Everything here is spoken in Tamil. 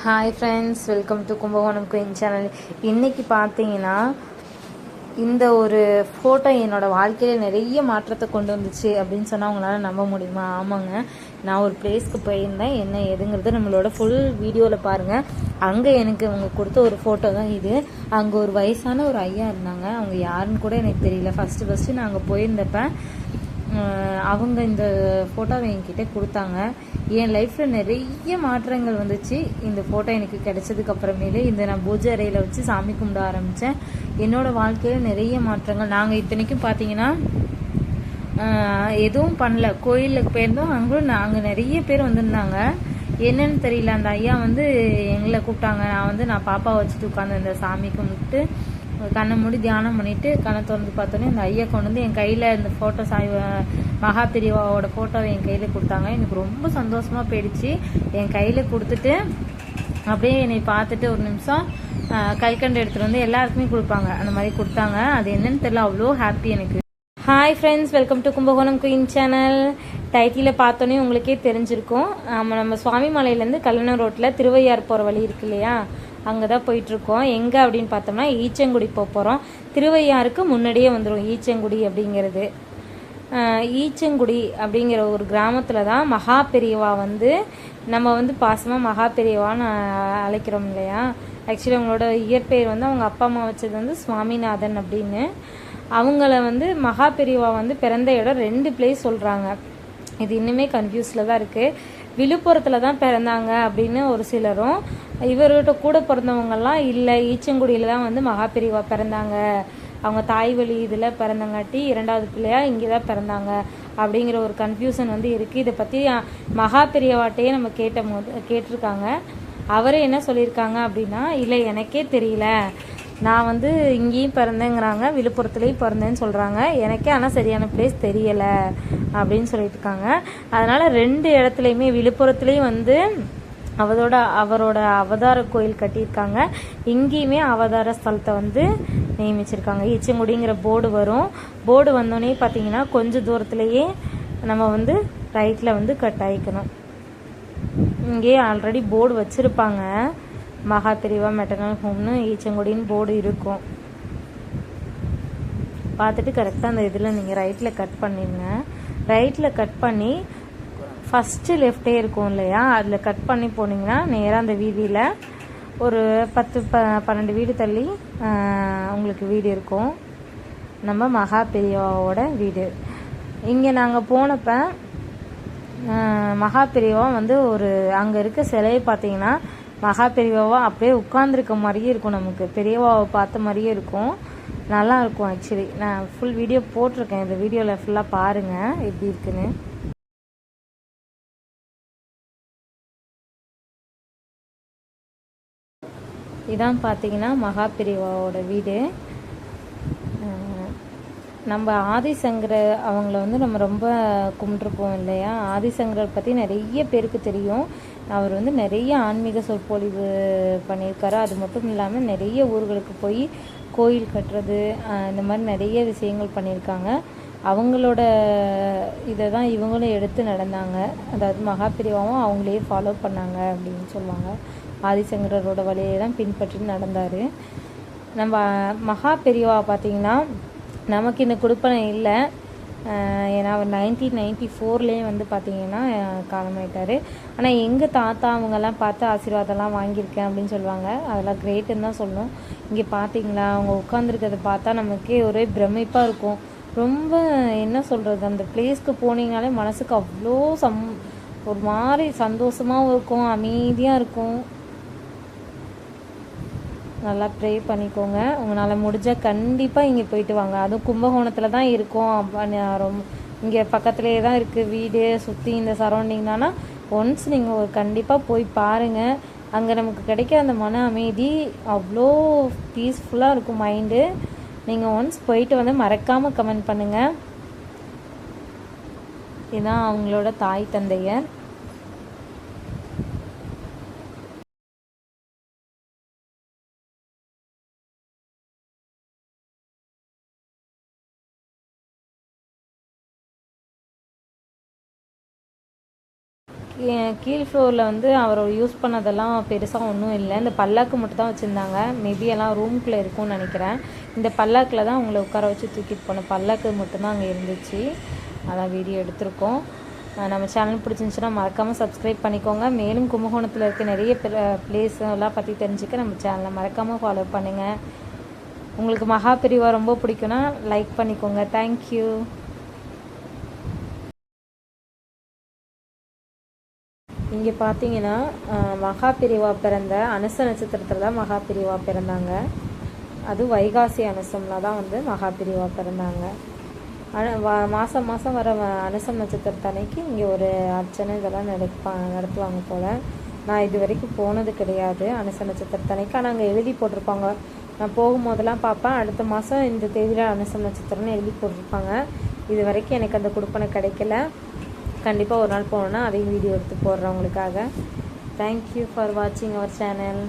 Hi friends, welcome to Kumbakonam queen channel. இன்றைக்கி பார்த்தீங்கன்னா இந்த ஒரு ஃபோட்டோ என்னோடய வாழ்க்கையில் நிறைய மாற்றத்தை கொண்டு வந்துச்சு அப்படின்னு சொன்னால் உங்களால் நம்ப முடியுமா? ஆமாங்க, நான் ஒரு பிளேஸ்க்கு போயிருந்தேன். என்ன எதுங்கிறது நம்மளோட ஃபுல் வீடியோவில் பாருங்கள். அங்கே எனக்கு அவங்க கொடுத்த ஒரு ஃபோட்டோ தான் இது. அங்கே ஒரு வயசான ஒரு ஐயா இருந்தாங்க. அவங்க யாருன்னு கூட எனக்கு தெரியல. ஃபஸ்ட்டு நான் அங்கே போயிருந்தப்ப அவங்க இந்த ஃபோட்டோவை என்கிட்ட கொடுத்தாங்க. என் லைஃப்பில் நிறைய மாற்றங்கள் வந்துச்சு இந்த ஃபோட்டோ எனக்கு கிடைச்சதுக்கு அப்புறமேலே. இந்த நான் பூஜை அறையில் வச்சு சாமி கும்பிட ஆரம்பித்தேன். என்னோடய வாழ்க்கையில் நிறைய மாற்றங்கள். நாங்கள் இத்தனைக்கும் பார்த்தீங்கன்னா எதுவும் பண்ணல, கோயிலுக்கு போயிருந்தோம். அங்கே நிறைய பேர் வந்திருந்தாங்க. என்னன்னு தெரியல, அந்த ஐயா எங்களை கூப்பிட்டாங்க. நான் பாப்பா வச்சுட்டு உட்காந்து இந்த சாமி கும்பிட்டு கண்ணை மூடி தியானம் பண்ணிவிட்டு கண்ணை திறந்து பார்த்தோன்னே அந்த ஐயா கொண்டு என் கையில் இந்த ஃபோட்டோ மகா பெரியவாவோட ஃபோட்டோவை என் கையில் கொடுத்தாங்க. எனக்கு ரொம்ப சந்தோஷமாக போயிடுச்சு. என் கையில் கொடுத்துட்டு அப்படியே என்னை பார்த்துட்டு ஒரு நிமிஷம் கல்கண்டு எடுத்துகிட்டு எல்லாருக்குமே கொடுப்பாங்க. அந்த மாதிரி கொடுத்தாங்க. அது என்னன்னு தெரியல, அவ்வளோ ஹாப்பி எனக்கு. Hi friends, welcome to Kumbakonam queen channel. டைட்டிலில் பார்த்தோன்னே உங்களுக்கே தெரிஞ்சிருக்கும். நம்ம சுவாமி மலையிலேருந்து கல்லணை ரோட்டில் திருவையார் போகிற வழி இருக்கு இல்லையா, அங்கே தான் போயிட்டுருக்கோம். எங்கே அப்படின்னு பார்த்தோம்னா ஈச்சங்குடி போகிறோம். திருவையாருக்கு முன்னாடியே வந்துடும் ஈச்சங்குடி அப்படிங்கிறது. ஈச்சங்குடி அப்படிங்கிற ஒரு கிராமத்தில் தான் மகா பெரியவா நம்ம பாசமாக மகா பெரியவான்னு அழைக்கிறோம் இல்லையா. ஆக்சுவலி அவங்களோட இயற்பெயர் அவங்க அப்பா அம்மா வச்சது சுவாமிநாதன் அப்படின்னு. அவங்கள மகா பெரியவா பிறந்த இடம் 2 பிளேஸ் சொல்கிறாங்க. இது இன்னுமே கன்ஃபியூஸில் தான் இருக்குது. விழுப்புரத்தில் தான் பிறந்தாங்க அப்படின்னு ஒரு சிலரும், இவர்கிட்ட கூட பிறந்தவங்கெல்லாம் இல்லை ஈச்சங்குடியில் தான் மகா பெரியவா பிறந்தாங்க, அவங்க தாய் வழி இதில் பிறந்தங்காட்டி 2வது பிள்ளையா இங்கே தான் பிறந்தாங்க அப்படிங்கிற ஒரு கன்ஃபியூஷன் இருக்குது. இதை பற்றி மகா பெரியவாட்டையே நம்ம கேட்டிருக்காங்க. அவரே என்ன சொல்லியிருக்காங்க அப்படின்னா, இல்லை எனக்கே தெரியல, நான் இங்கேயும் பிறந்தேங்கிறாங்க, விழுப்புரத்துலேயும் பிறந்தேன்னு சொல்கிறாங்க, எனக்கே ஆனால் சரியான பிளேஸ் தெரியலை அப்படின்னு சொல்லிட்டு இருக்காங்க. அதனால் 2 இடத்துலையுமே விழுப்புரத்துலேயும் அவரோட அவதார கோயில் கட்டியிருக்காங்க, இங்கேயுமே அவதார ஸ்தலத்தை நியமிச்சிருக்காங்க. ஈச்சங்குடிங்கிற போர்டு வரும். போர்டு வந்தோடனே பார்த்தீங்கன்னா கொஞ்சம் தூரத்துலேயே நம்ம ரைட்டில் கட் ஆகிக்கணும். இங்கேயே ஆல்ரெடி போர்டு வச்சுருப்பாங்க, மகா பெரியவா மெட்டர்னல் ஹோம்னு ஈச்சங்குடின்னு போர்டு இருக்கும். பார்த்துட்டு கரெக்டாக அந்த இதில் நீங்கள் ரைட்டில் கட் பண்ணிடுங்க. ரைட்டில் கட் பண்ணி ஃபஸ்ட்டு லெஃப்டே இருக்கும் இல்லையா, அதில் கட் பண்ணி போனீங்கன்னா நேராக அந்த வீதியில் ஒரு 10-12 வீடு தள்ளி உங்களுக்கு வீடு இருக்கும், நம்ம மகா பெரியவாவோட வீடு. இங்கே நாங்கள் போனப்போ மகா பெரியவா ஒரு அங்கே இருக்க சிலையை பார்த்தீங்கன்னா மகா பெரியவாவா அப்படியே உட்கார்ந்துருக்க மாதிரியே இருக்கும், நமக்கு பெரியவாவை பார்த்த மாதிரியே இருக்கும், நல்லா இருக்கும். ஆக்சுவலி நான் ஃபுல் வீடியோ போட்டிருக்கேன், இந்த வீடியோவில் ஃபுல்லாக பாருங்கள் எப்படி இருக்குன்னு. இதான் பார்த்தீங்கன்னா மகா பெரியவாவோட வீடு. நம்ம ஆதிசங்கரர் அவங்கள நம்ம ரொம்ப கும்பிட்ருப்போம் இல்லையா. ஆதிசங்கரர் பற்றி நிறைய பேருக்கு தெரியும். அவர் நிறைய ஆன்மீக சொற்பொழிவு பண்ணியிருக்காரு. அது மட்டும் இல்லாமல் நிறைய ஊர்களுக்கு போய் கோயில் கட்டுறது, இந்த மாதிரி நிறைய விஷயங்கள் பண்ணியிருக்காங்க. அவங்களோட இதை தான் இவங்களும் எடுத்து நடந்தாங்க. அதாவது மகா பெரியவாவும் அவங்களே ஃபாலோ பண்ணாங்க அப்படின்னு சொல்லுவாங்க. ஆதிசங்கரோட வழியை தான் பின்பற்றி நடந்தார். நம்ம மகா பெரியவா பார்த்திங்கன்னா நமக்கு இந்த கொடுப்பனை இல்லை. ஏன்னா அவர் 1994 பார்த்திங்கன்னா காலமாயிட்டார். ஆனால் எங்கள் தாத்தா அவங்கெல்லாம் பார்த்து ஆசீர்வாதம்லாம் வாங்கியிருக்கேன் அப்படின்னு சொல்லுவாங்க. அதெல்லாம் கிரேட்டுன்னு தான் சொல்லணும். இங்கே பார்த்திங்களா, அவங்க உட்காந்துருக்கிறத பார்த்தா நமக்கே ஒரே பிரமிப்பாக இருக்கும். ரொம்ப என்ன சொல்கிறது, அந்த பிளேஸ்க்கு போனீங்கனாலே மனசுக்கு அவ்வளோ ஒரு மாதிரி சந்தோஷமாகவும் இருக்கும், அமைதியாக இருக்கும். நல்லா ப்ரே பண்ணிக்கோங்க. உங்களால் முடிஞ்சால் கண்டிப்பாக இங்கே போயிட்டு வாங்க. அதுவும் கும்பகோணத்தில் தான் இருக்கும். ரொம்ப இங்கே பக்கத்துலேயே தான் இருக்குது வீடு, சுற்றி இந்த சரௌண்டிங்னா ஒன்ஸ் நீங்கள் கண்டிப்பாக போய் பாருங்கள். அங்கே நமக்கு கிடைக்க அந்த மன அமைதி அவ்வளோ பீஸ்ஃபுல்லாக இருக்கும் மைண்டு. நீங்கள் ஒன்ஸ் போயிட்டு மறக்காமல் கமெண்ட் பண்ணுங்கள். இதுதான் அவங்களோட தாய் தந்தையர். கீழ் ஃப்ளோரில் வந்து அவர் யூஸ் பண்ணதெல்லாம் பெருசாக ஒன்றும் இல்லை. இந்த பல்லாக்கு மட்டும் தான் வச்சுருந்தாங்க. மேபி எல்லாம் ரூம்குள்ளே இருக்கும்னு நினைக்கிறேன். இந்த பல்லாக்கில் தான் அவங்கள உட்கார வச்சு தூக்கிட்டு போனோம். பல்லாக்கு மட்டும்தான் அங்கே இருந்துச்சு. அதான் வீடியோ எடுத்திருக்கோம். நம்ம சேனல் பிடிச்சிருந்துச்சுன்னா மறக்காமல் சப்ஸ்கிரைப் பண்ணிக்கோங்க. மேலும் கும்பகோணத்தில் இருக்க நிறைய பிளேஸ் எல்லாம் பற்றி தெரிஞ்சுக்க நம்ம சேனலை மறக்காமல் ஃபாலோ பண்ணுங்கள். உங்களுக்கு மகாபிரிவா ரொம்ப பிடிக்கும்னா லைக் பண்ணிக்கோங்க. தேங்க்யூ. இங்கே பார்த்தீங்கன்னா மகாபிரிவா பிறந்த அனுச நட்சத்திரத்தில் தான் மகாபிரிவா பிறந்தாங்க. அது வைகாசி அனுசம்ல தான் வந்து மகாபிரிவா பிறந்தாங்க. மாதம் மாதம் வர அனுசம் நட்சத்திரத்தன்னைக்கு இங்கே ஒரு அர்ச்சனை இதெல்லாம் நடத்துவாங்க போல். நான் இது வரைக்கும் போனது கிடையாது அனுச நட்சத்திரத்தன்னைக்கு. ஆனால் அங்கே எழுதி போட்டிருப்பாங்க. நான் போகும்போதெல்லாம் பார்ப்பேன், அடுத்த மாதம் இந்த தேதியில் அனுசம் நட்சத்திரம்னு எழுதி போட்டிருப்பாங்க. இது வரைக்கும் எனக்கு அந்த கொடுப்பனை கிடைக்கல. கண்டிப்பாக ஒரு நாள் போனோன்னா அதையும் வீடியோ எடுத்து போடுறேன் உங்களுக்காக. தேங்க்யூ ஃபார் வாட்சிங் அவர் சேனல்.